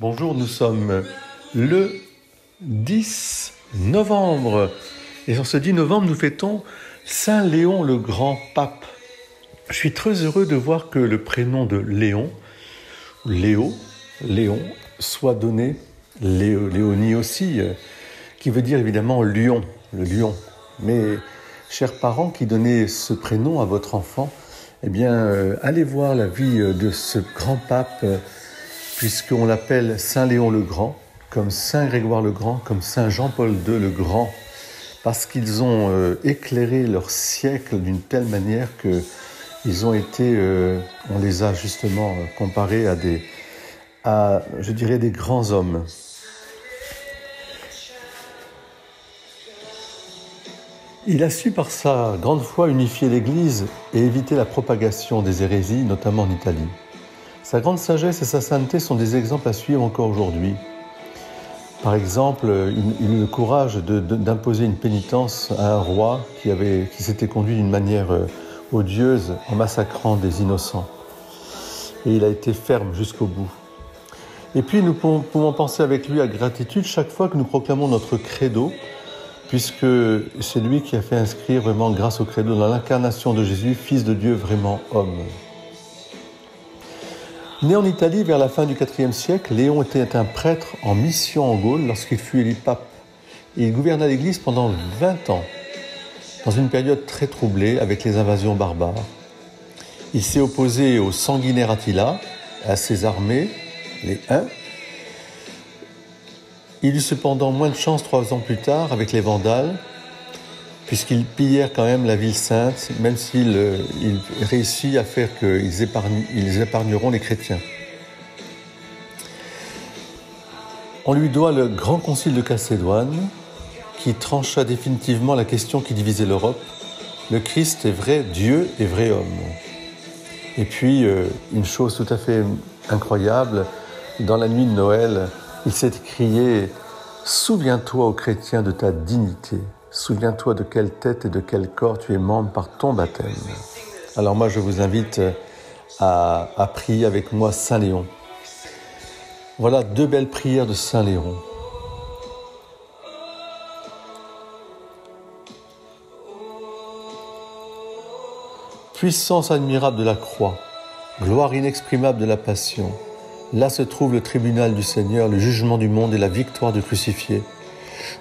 Bonjour, nous sommes le 10 novembre et sur ce 10 novembre, nous fêtons Saint Léon le Grand Pape. Je suis très heureux de voir que le prénom de Léon, Léon, soit donné, Léonie aussi, qui veut dire évidemment lion, le lion. Mais, chers parents qui donnez ce prénom à votre enfant, eh bien, allez voir la vie de ce grand pape, puisqu'on l'appelle Saint Léon le Grand, comme Saint Grégoire le Grand, comme Saint Jean-Paul II le Grand, parce qu'ils ont éclairé leur siècle d'une telle manière que ils ont été, on les a justement comparés à je dirais, des grands hommes. Il a su par sa grande foi unifier l'Église et éviter la propagation des hérésies, notamment en Italie. Sa grande sagesse et sa sainteté sont des exemples à suivre encore aujourd'hui. Par exemple, il eut le courage d'imposer une pénitence à un roi qui s'était conduit d'une manière odieuse en massacrant des innocents. Et il a été ferme jusqu'au bout. Et puis nous pouvons penser avec lui à gratitude chaque fois que nous proclamons notre credo, puisque c'est lui qui a fait inscrire vraiment, grâce au credo, dans l'incarnation de Jésus, Fils de Dieu, vraiment homme. Né en Italie vers la fin du IVe siècle, Léon était un prêtre en mission en Gaule lorsqu'il fut élu pape. Et il gouverna l'Église pendant 20 ans, dans une période très troublée avec les invasions barbares. Il s'est opposé au sanguinaire Attila, à ses armées, les Huns. Il eut cependant moins de chance 3 ans plus tard avec les Vandales, puisqu'ils pillèrent quand même la ville sainte, même s'il réussit à faire qu'ils épargneront les chrétiens. On lui doit le grand concile de Chalcédoine, qui trancha définitivement la question qui divisait l'Europe. Le Christ est vrai Dieu et vrai homme. Et puis, une chose tout à fait incroyable, dans la nuit de Noël, il s'est écrié « Souviens-toi, ô chrétien, de ta dignité. Souviens-toi de quelle tête et de quel corps tu es membre par ton baptême. » Alors moi, je vous invite à prier avec moi Saint Léon. Voilà 2 belles prières de Saint Léon. Puissance admirable de la croix, gloire inexprimable de la passion. Là se trouve le tribunal du Seigneur, le jugement du monde et la victoire du crucifié.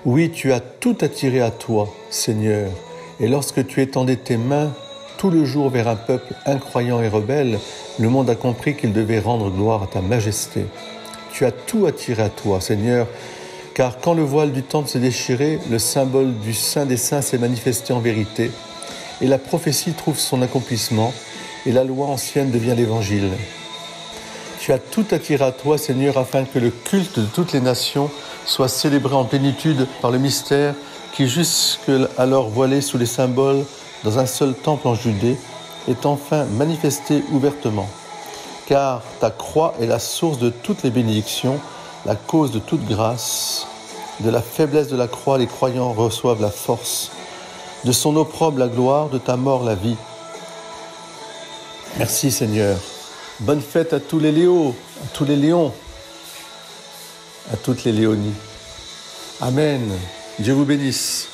Oui, tu as tout attiré à toi, Seigneur, et lorsque tu étendais tes mains tout le jour vers un peuple incroyant et rebelle, le monde a compris qu'il devait rendre gloire à ta majesté. Tu as tout attiré à toi, Seigneur, car quand le voile du temple s'est déchiré, le symbole du Saint des Saints s'est manifesté en vérité, et la prophétie trouve son accomplissement, et la loi ancienne devient l'Évangile. Tu as tout attiré à toi, Seigneur, afin que le culte de toutes les nations soit célébré en plénitude par le mystère qui, jusqu'alors voilé sous les symboles dans un seul temple en Judée, est enfin manifesté ouvertement. Car ta croix est la source de toutes les bénédictions, la cause de toute grâce. De la faiblesse de la croix, les croyants reçoivent la force. De son opprobre, la gloire, de ta mort, la vie. Merci, Seigneur. Bonne fête à tous les Léos, à tous les Léons, à toutes les Léonies. Amen. Dieu vous bénisse.